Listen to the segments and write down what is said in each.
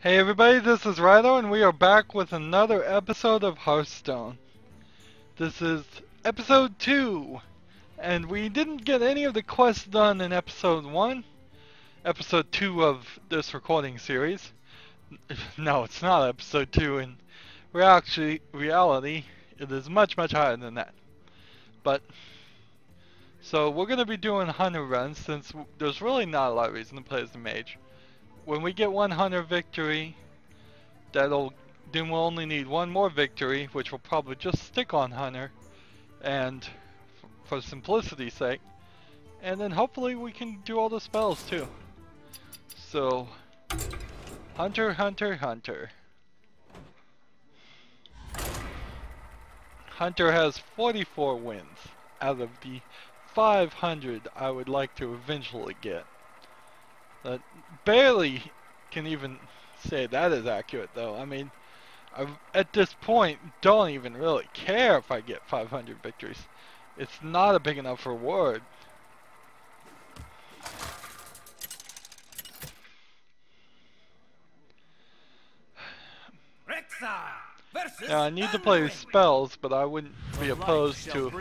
Hey everybody, this is Rydo and we are back with another episode of Hearthstone. This is episode 2, and we didn't get any of the quests done in episode 1, episode 2 of this recording series. No, it's not episode 2 in reality. It is much higher than that. But, so we're going to be doing hunter runs since there's really not a lot of reason to play as the mage. When we get one hunter victory, then we'll only need one more victory, which will probably just stick on hunter, and for simplicity's sake, and then hopefully we can do all the spells too. So, hunter. Hunter has 44 wins out of the 500 I would like to eventually get. That barely can even say that is accurate though. I mean, at this point don't even really care if I get 500 victories. It's not a big enough reward. Now I need to play spells, but I wouldn't be opposed to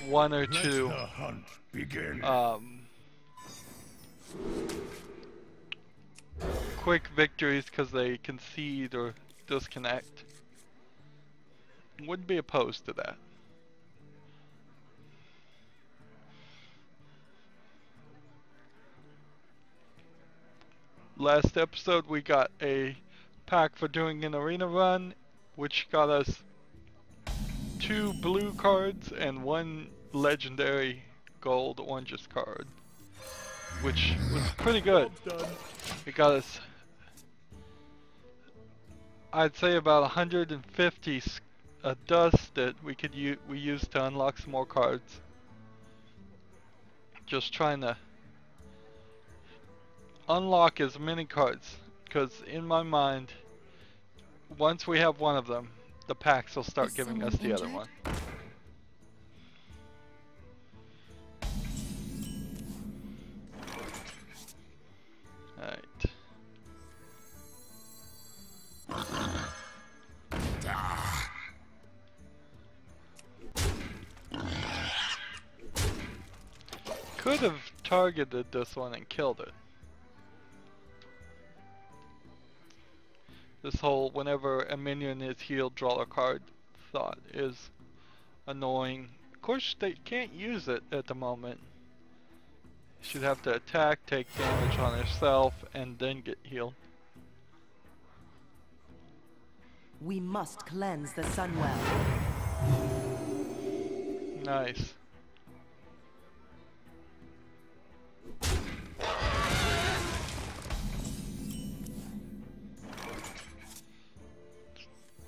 one or two quick victories because they concede or disconnect. Wouldn't be opposed to that. Last episode we got a pack for doing an arena run, which got us 2 blue cards and 1 legendary gold oranges card, which was pretty good. It got us, I'd say, about 150 dust that we used to unlock some more cards. Just trying to unlock as many cards, because in my mind, once we have one of them, the packs will start giving us the other one. Alright. Could have targeted this one and killed it. This whole whenever a minion is healed, draw a card thought is annoying. Of course, they can't use it at the moment. She'd have to attack, take damage on herself, and then get healed. We must cleanse the Sunwell. Nice.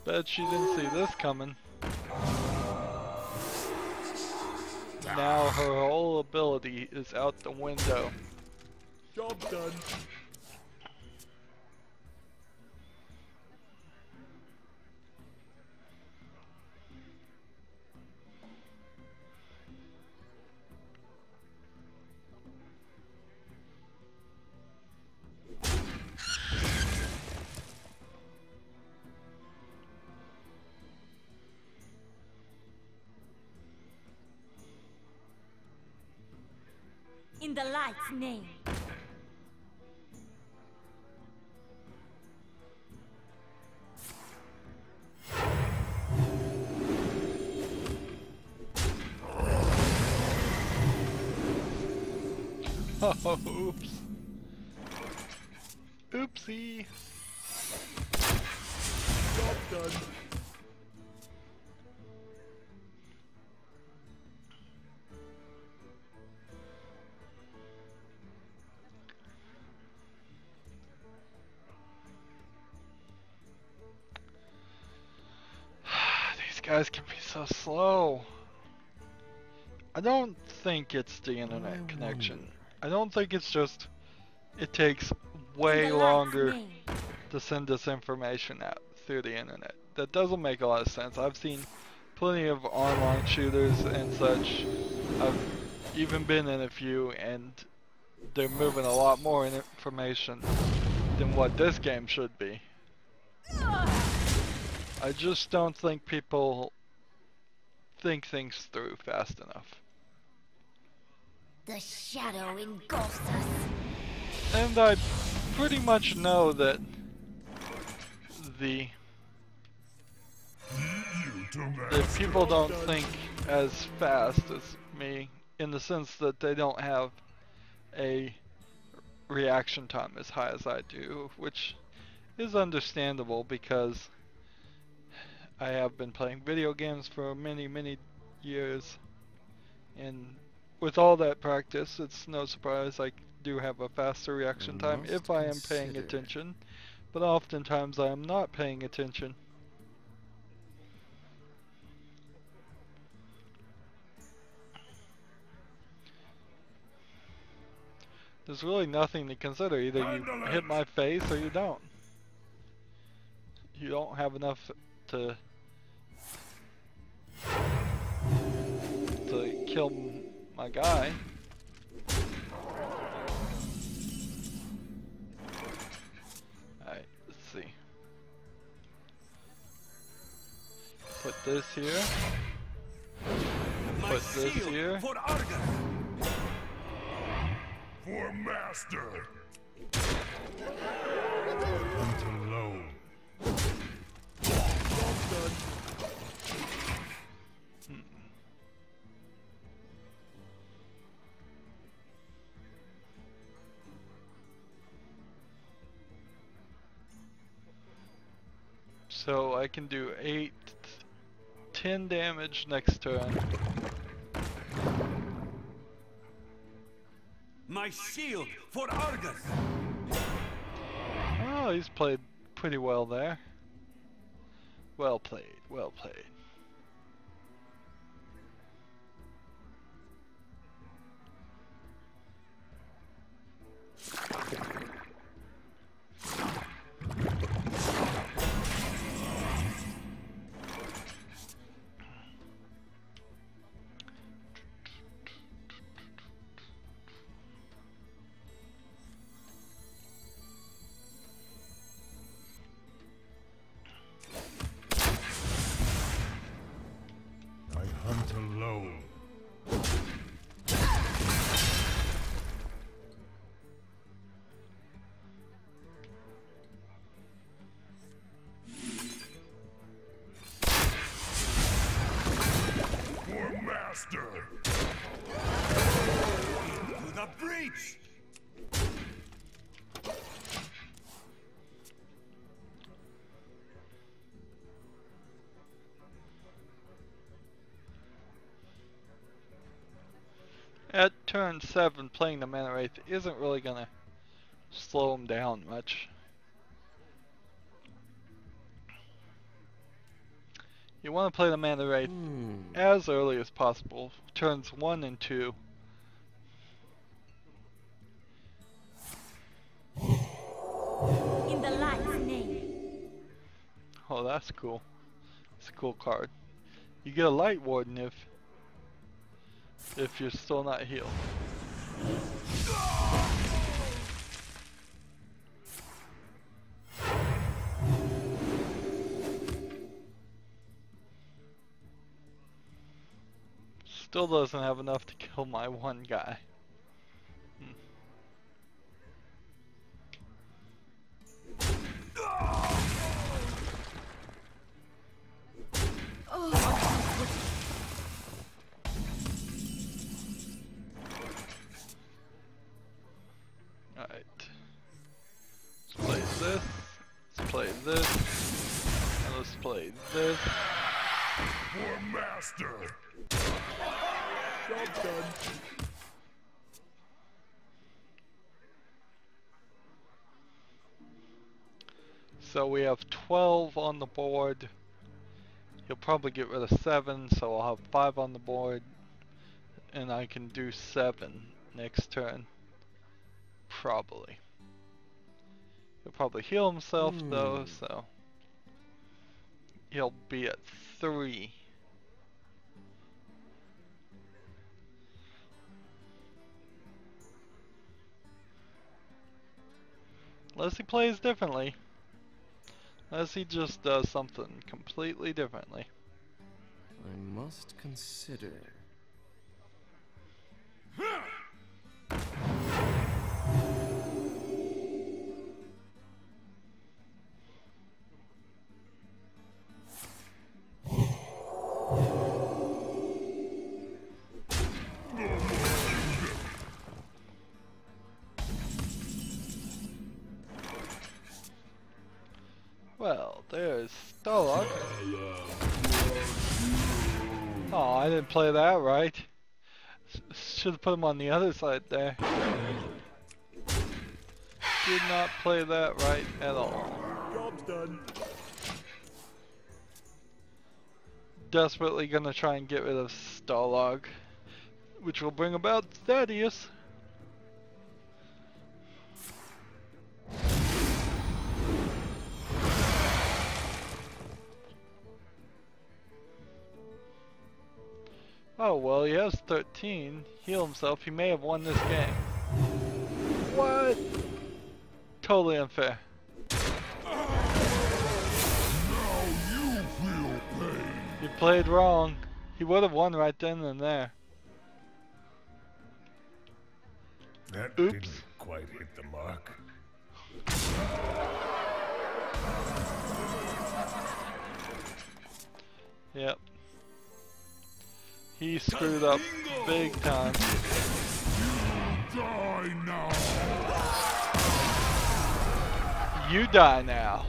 Bet she didn't see this coming. Now her whole ability is out the window. Job done. In the light's name. Oh, oops. Oopsie. Job done. Guys can be so slow. I don't think it's the internet connection. I don't think it's just it takes way longer to send this information out through the internet. That doesn't make a lot of sense. I've seen plenty of online shooters and such. I've even been in a few, and they're moving a lot more information than what this game should be. I just don't think people think things through fast enough. The shadow engulfs us. And I pretty much know that people don't think as fast as me, in the sense that they don't have a reaction time as high as I do, which is understandable because I have been playing video games for many years, and with all that practice, it's no surprise I do have a faster reaction time if I am paying attention, but oftentimes I am not paying attention. There's really nothing to consider. Either you hit my face or you don't. You don't have enough to kill my guy. Alright, let's see. Put this here. Put this here. For master. Until low. Job done. So I can do 10 damage next turn. My shield for Argus. Oh, he's played pretty well there. Well played, well played. To the breach! At turn 7, playing the Mana Wraith isn't really gonna slow him down much. You want to play the Mana Wraith as early as possible, turns 1 and 2. In the light's name. Oh, that's cool. It's a cool card. You get a Light Warden if you're still not healed. Still doesn't have enough to kill my one guy. Alright. Let's play this. Let's play this. And let's play this. For master. Job done. So we have 12 on the board. He'll probably get rid of 7, so I'll have 5 on the board. And I can do 7 next turn. Probably. He'll probably heal himself though, so he'll be at 3. Unless he plays differently. Unless he just does something completely differently. I must consider. Well, there's Starlock. Oh, I didn't play that right. Should have put him on the other side there. Did not play that right at all. Job's done. Desperately gonna try and get rid of Starlog, which will bring about Thaddeus. Oh well, he has 13. Heal himself. He may have won this game. What? Totally unfair. Now you feel pain. He played wrong. He would have won right then and there. That Oops. didn't quite hit the mark. Yep. He screwed up big time. Die now. You die now.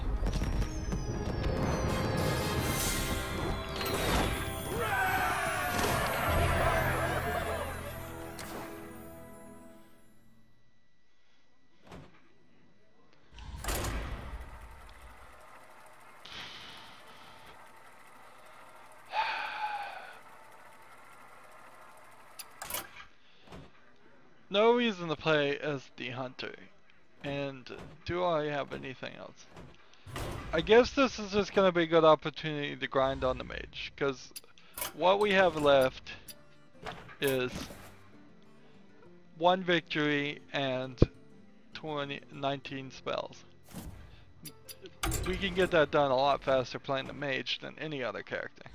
No reason to play as the hunter. And do I have anything else? I guess this is just gonna be a good opportunity to grind on the mage, because what we have left is 1 victory and 19 spells. We can get that done a lot faster playing the mage than any other character.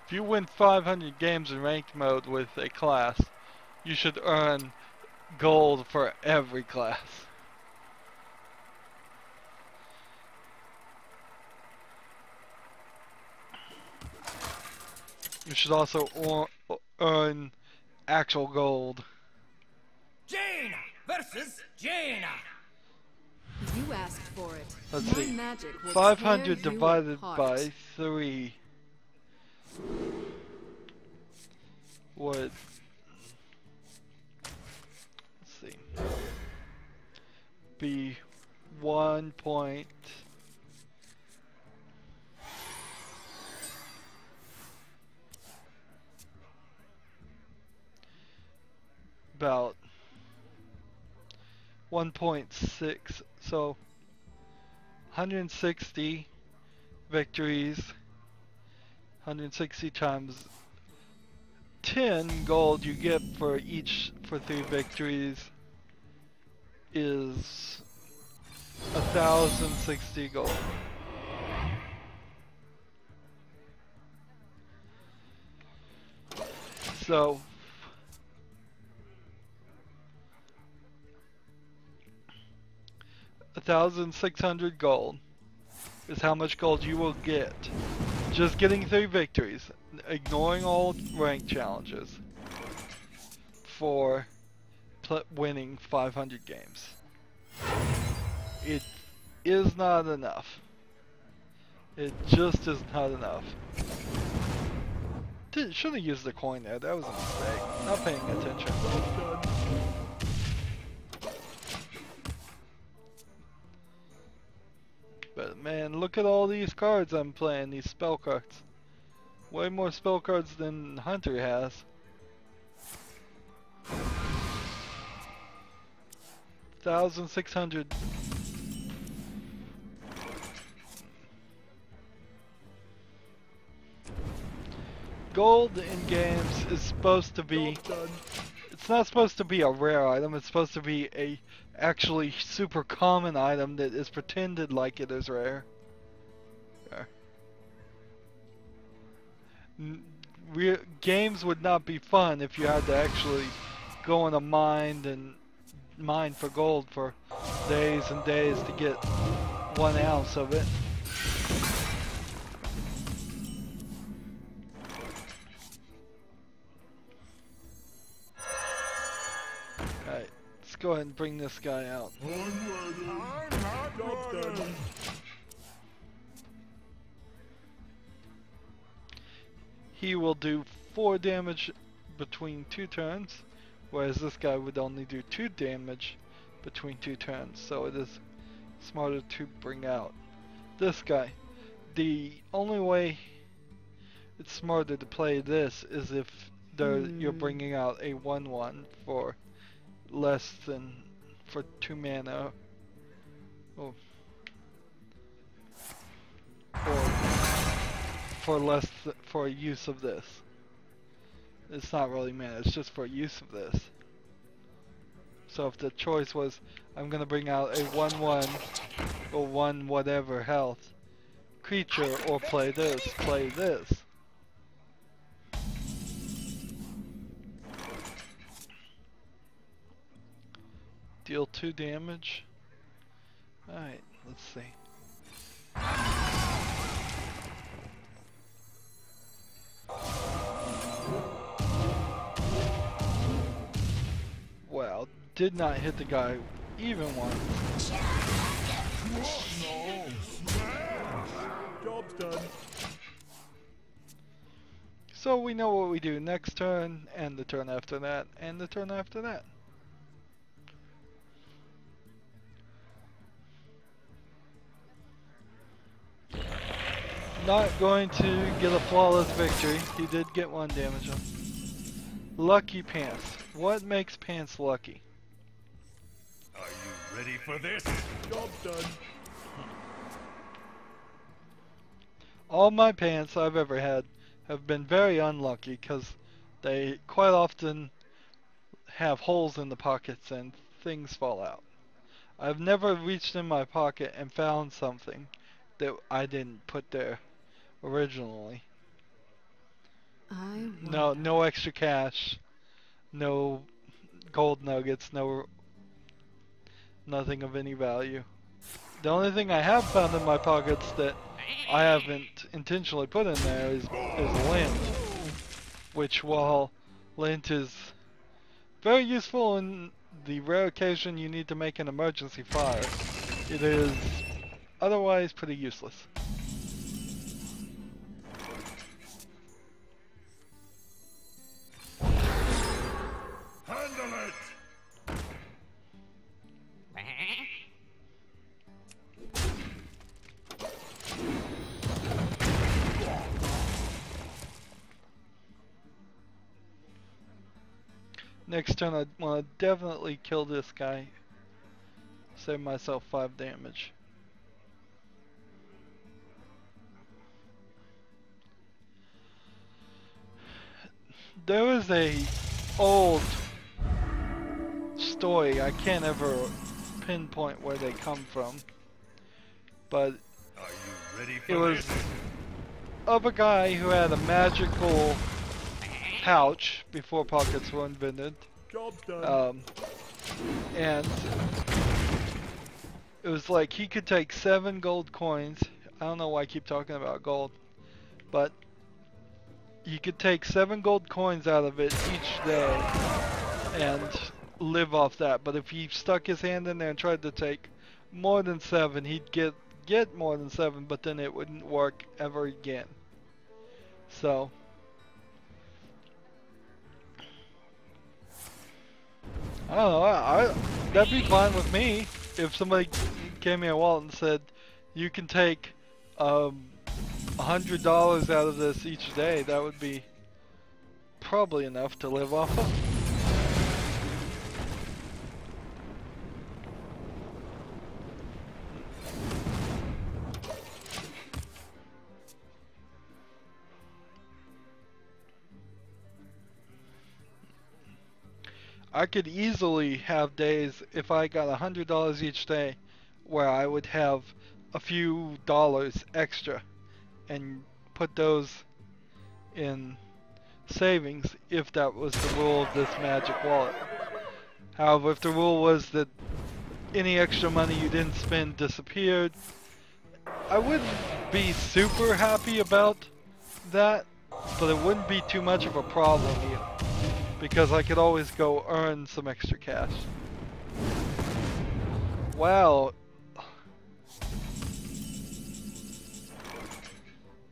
If you win 500 games in ranked mode with a class, you should earn gold for every class. You should also earn actual gold. Jaina versus Jaina. You asked for it. Let's My see. magic will 500 tear you divided apart. by 3 would, let's see, be 1 point. About 1.6, so 160 victories, 160 times 10 gold you get for 3 victories is 1,060 gold. So 1,600 gold is how much gold you will get just getting 3 victories, ignoring all rank challenges, for winning 500 games. It is not enough. It just is not enough. Should have used the coin there. That was a mistake. Not paying attention. But man, look at all these cards I'm playing, these spell cards. Way more spell cards than Hunter has. $1,600. gold in games is supposed to be, it's not supposed to be a rare item, it's supposed to be a actually super common item that is pretended like it is rare. Games would not be fun if you had to actually go in a mine and mine for gold for days and days to get 1 ounce of it. Alright, let's go ahead and bring this guy out. He will do 4 damage between 2 turns, whereas this guy would only do 2 damage between 2 turns, so it is smarter to bring out this guy. The only way it's smarter to play this is if you're bringing out a 1/1 for less than, for 2 mana, or for less for use of this. It's not really mana, it's just for use of this. So if the choice was, I'm gonna bring out a 1/1 or 1 whatever health creature, or play this, play this. Deal 2 damage. Alright, let's see. Wow, did not hit the guy even once. Job's done. So we know what we do next turn, and the turn after that, and the turn after that. Not going to get a flawless victory. He did get 1 damage on. Lucky Pants. What makes Pants lucky? Are you ready for this? Job's done. All my pants I've ever had have been very unlucky because they quite often have holes in the pockets and things fall out. I've never reached in my pocket and found something that I didn't put there originally. No extra cash, no gold nuggets, nothing of any value. The only thing I have found in my pockets that I haven't intentionally put in there is lint, which, while lint is very useful in the rare occasion you need to make an emergency fire, it is otherwise pretty useless. Handle it! Next turn I want to definitely kill this guy. Save myself 5 damage. There was a old story, I can't ever pinpoint where they come from, but Are you ready for it was this? of a guy who had a magical pouch before pockets were invented. Job's done. And it was like he could take 7 gold coins. I don't know why I keep talking about gold, but you could take 7 gold coins out of it each day and live off that. But if he stuck his hand in there and tried to take more than 7, he'd get more than 7, but then it wouldn't work ever again. So I don't know, that'd be fine with me if somebody gave me a wallet and said you can take $100 out of this each day. That would be probably enough to live off of. I could easily have days if I got $100 each day where I would have a few dollars extra and put those in savings if that was the rule of this magic wallet. However, if the rule was that any extra money you didn't spend disappeared, I wouldn't be super happy about that, but it wouldn't be too much of a problem either, because I could always go earn some extra cash. Wow.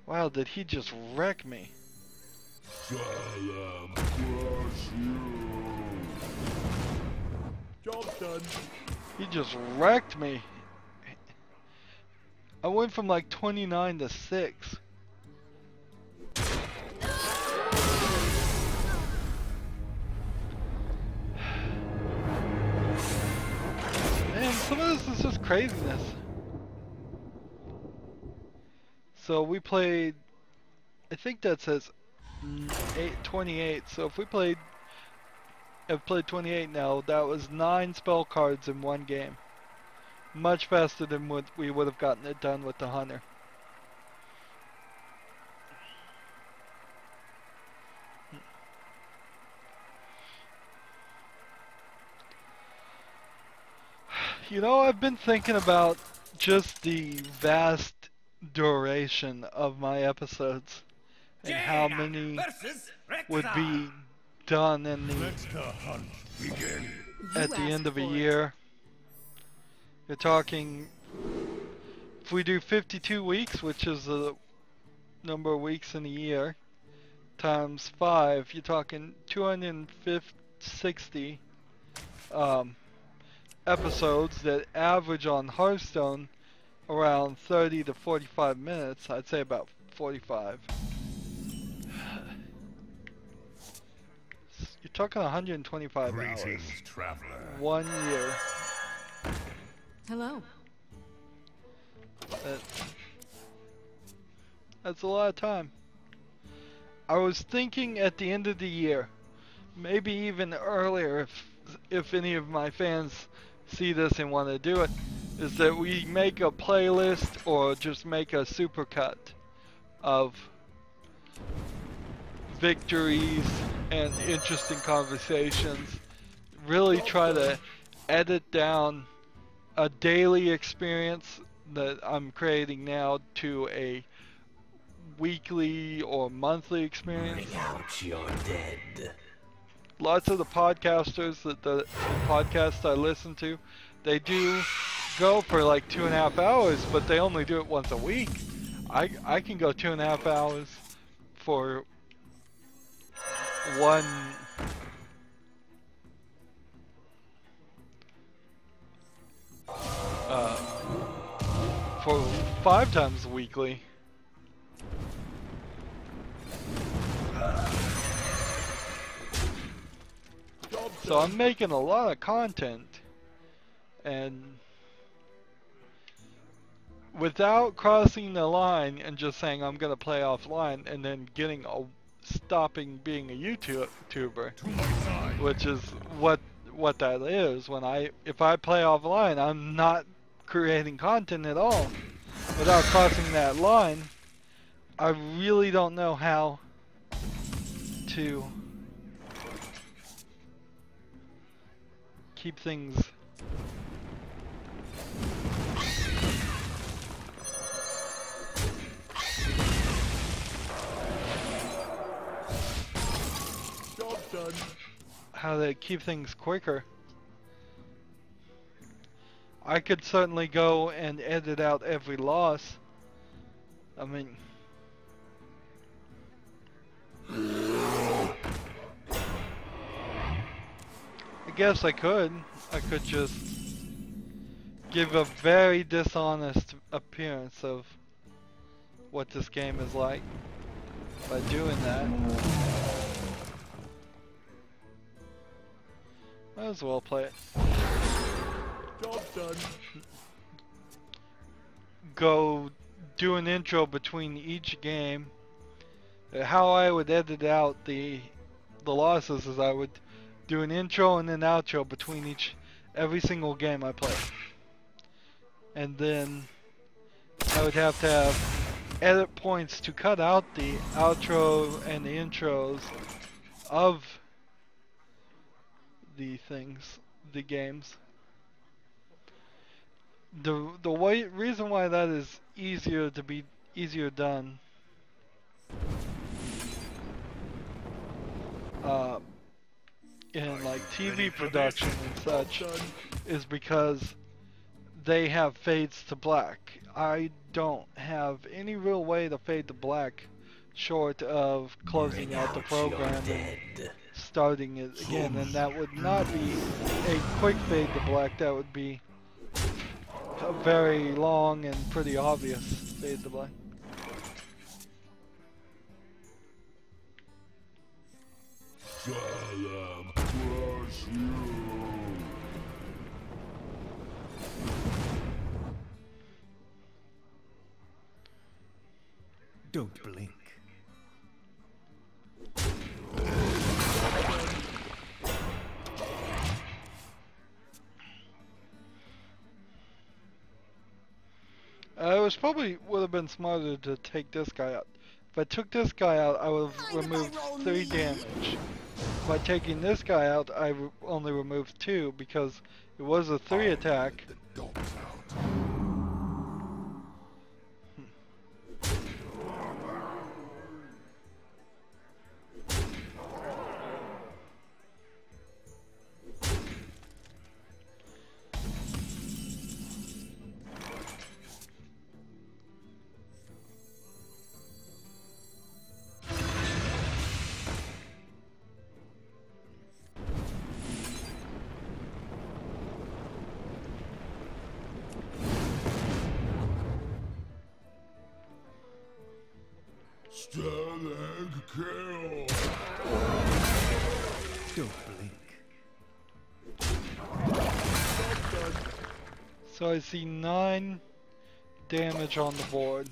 Wow, did he just wreck me? Job done. He just wrecked me. I went from like 29 to 6. Man, some of this is just craziness. So we played, I think that says 28. So if we have played 28 now, that was 9 spell cards in one game. Much faster than what we would have gotten it done with the hunter. You know, I've been thinking about just the vast duration of my episodes and how many would be done in the at the end of a year. You're talking, if we do 52 weeks, which is the number of weeks in a year, times 5, you're talking 260 episodes that average on Hearthstone around 30 to 45 minutes. I'd say about 45. You're talking 125 hours. Traveler. 1 year. Hello. That's a lot of time. I was thinking at the end of the year, maybe even earlier if any of my fans see this and want to do it, is that we make a playlist or just make a supercut of victories and interesting conversations. Really try to edit down a daily experience that I'm creating now to a weekly or monthly experience. Out you're dead. Lots of the podcasters that the podcasts I listen to, they do go for like 2.5 hours, but they only do it once a week. I can go 2.5 hours for one for 5 times weekly. So I'm making a lot of content, and without crossing the line and just saying I'm gonna play offline and then stopping being a YouTuber, which is what that is. If I play offline, I'm not creating content at all. Without crossing that line, I really don't know how to keep things Job done. how to keep things quicker. I could certainly go and edit out every loss. I mean, I guess I could just give a very dishonest appearance of what this game is like by doing that. Might as well play it. Job done. Go do an intro between each game. How I would edit out the losses is I would do an intro and an outro between every single game I play. And then I would have to have edit points to cut out the outro and the intros of the games. The reason why that is easier done in like TV production and such is because they have fades to black. I don't have any real way to fade to black short of closing out the program and starting it again, and that would not be a quick fade to black. That would be a very long and pretty obvious fade to black. Salam crush you. Don't blink. It would have been smarter to take this guy out. If I took this guy out, I would have removed 3 damage. By taking this guy out, I only removed 2 because it was a 3 attack. Stalling kill. Don't blink. So I see 9 damage on the board.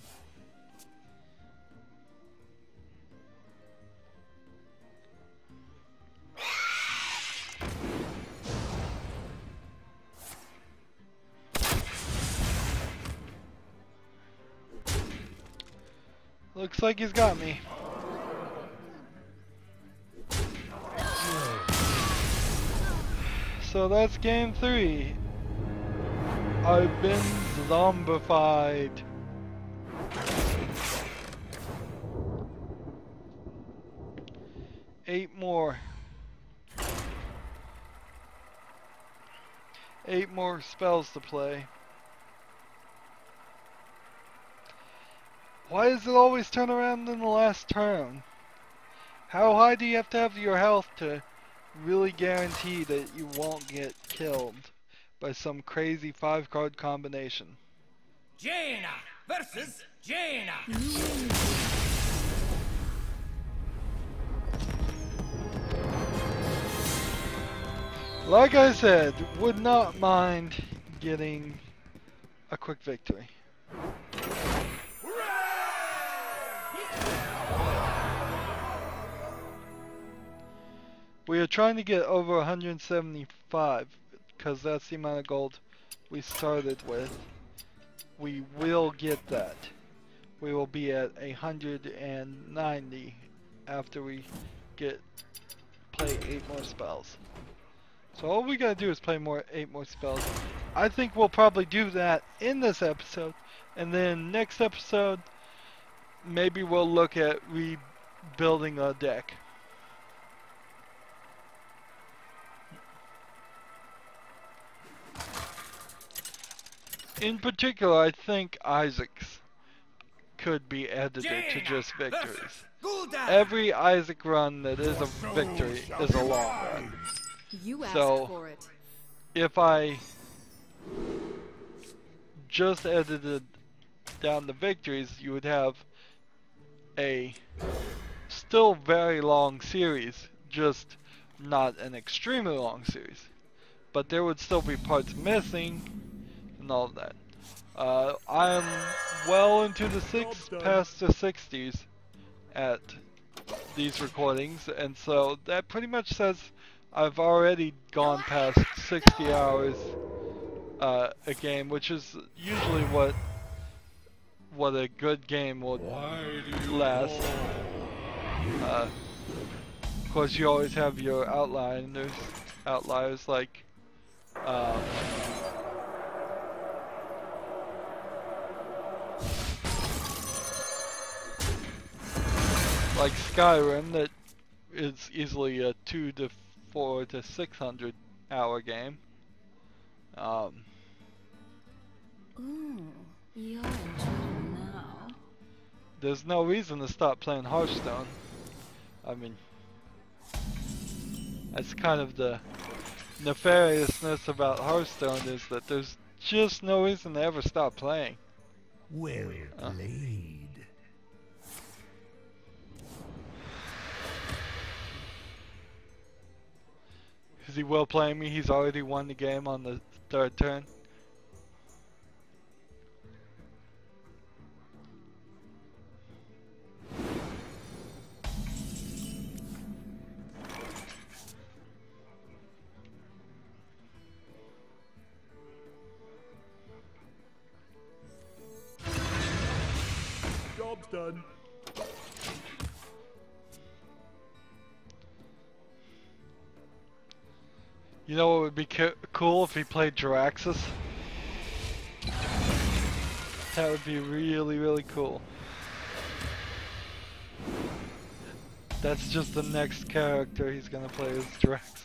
Looks like he's got me. So that's game 3. I've been zombified. Eight more spells to play. Why does it always turn around in the last turn? How high do you have to have your health to really guarantee that you won't get killed by some crazy 5-card combination? Jaina versus Jaina. Like I said, would not mind getting a quick victory. We are trying to get over 175 because that's the amount of gold we started with. We will get that. We will be at 190 after we play 8 more spells. So all we gotta do is play 8 more spells. I think we'll probably do that in this episode, and then next episode maybe we'll look at rebuilding a deck. In particular, I think Isaac's could be edited to just victories. Every Isaac run that is a victory is a long run. You asked So, for it. if I just edited down the victories, you would have a still very long series, just not an extremely long series. But there would still be parts missing and all of that. I'm well into the past the 60s at these recordings, and so that pretty much says I've already gone past 60 hours a game, which is usually what a good game would last. Of course, you always have your outliers like like Skyrim, that is easily a 2 to 4 to 600 hour game. Ooh, you're in trouble now. There's no reason to stop playing Hearthstone. I mean, that's kind of the nefariousness about Hearthstone, is that there's just no reason to ever stop playing. Well played. Is he well playing me? He's already won the game on the third turn. Job's done. You know what would be cool if he played Jiraxis? That would be really, really cool. That's just the next character he's gonna play, is Jiraxis.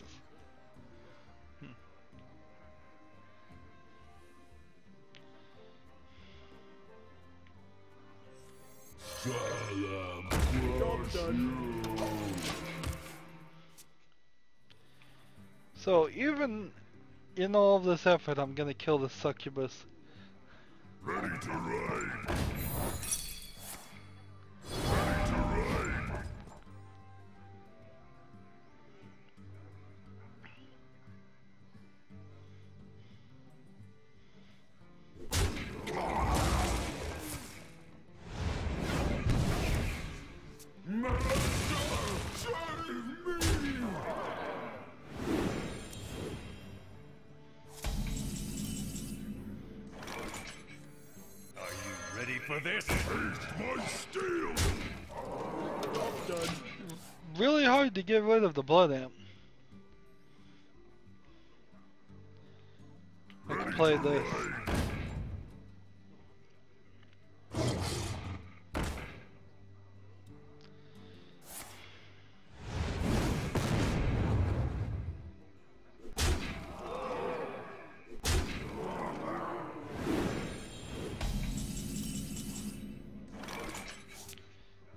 Job's done. So even in all of this effort, I'm gonna kill the succubus. Ready to ride. Ready to ride. Ready for this? My steel. Job's done. Really hard to get rid of the blood amp. I can play this.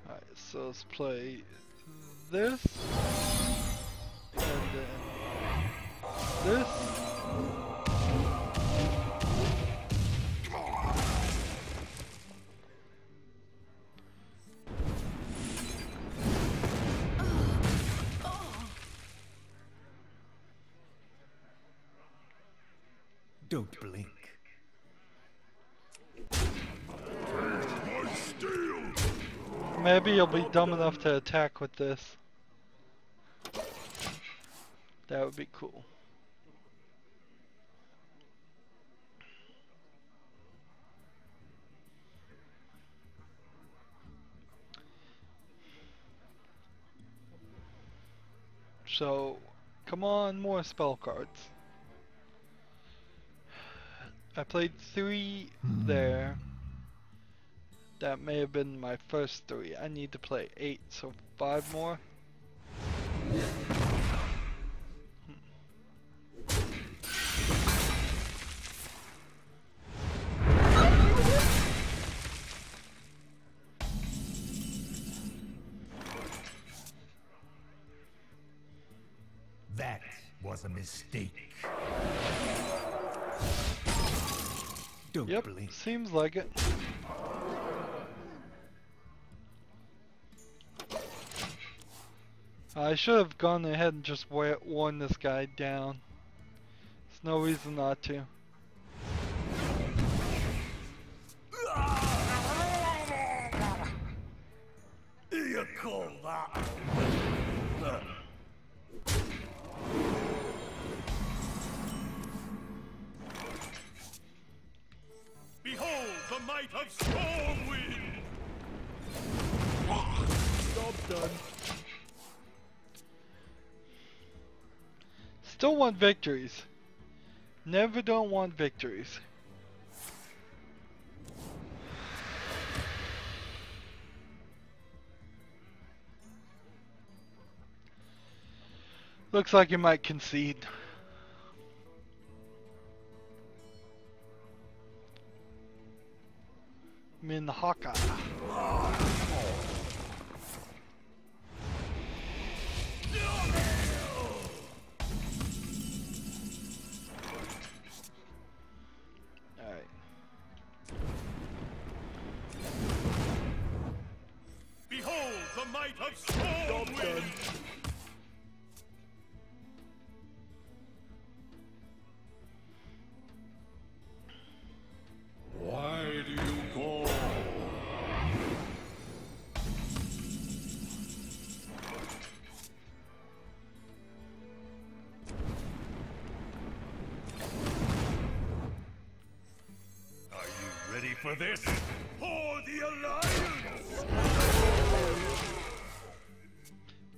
Alright, so let's play this, and then this. Don't blink. My steel. Maybe you'll be dumb enough to attack with this. That would be cool. So, come on, more spell cards. I played 3 there. That may have been my first 3. I need to play 8, so 5 more. That was a mistake. Don't Yep, blink. seems like it. I should have gone ahead and just worn this guy down. There's no reason not to. You call that? of Stormwind! Job done. Still want victories. Never don't want victories. Looks like you might concede. Minhaka. Alright. Behold the might of Stormwind! Why do you call? Are you ready for this? For the Alliance!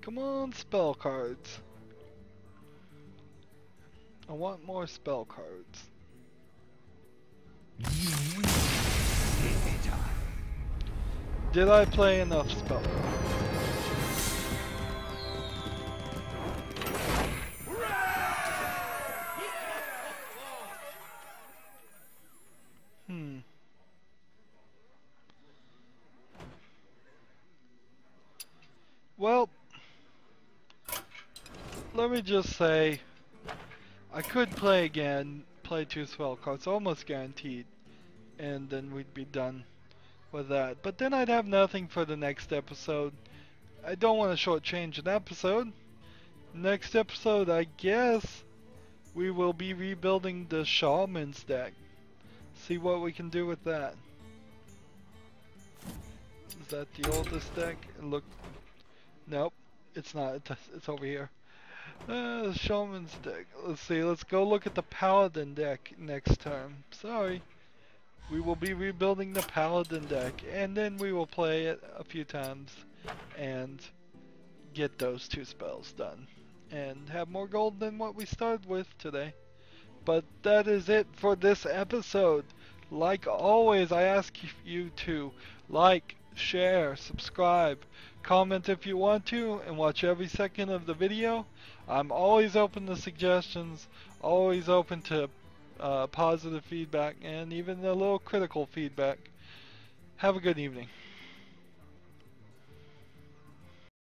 Come on, spell cards. I want more spell cards. Did I play enough spell cards? Well, let me just say, I could play again, play 2 spell cards, almost guaranteed, and then we'd be done with that. But then I'd have nothing for the next episode. I don't want to shortchange an episode. Next episode, I guess, we will be rebuilding the Shaman's deck. See what we can do with that. Is that the oldest deck? Look, nope, it's not. It's over here. Shaman's deck. Let's see. Let's go look at the Paladin deck next term. Sorry. We will be rebuilding the Paladin deck, and then we will play it a few times and get those 2 spells done and have more gold than what we started with today. But that is it for this episode. Like always, I ask you to like, share, subscribe, comment if you want to, and watch every second of the video. I'm always open to suggestions, always open to positive feedback, and even a little critical feedback. Have a good evening.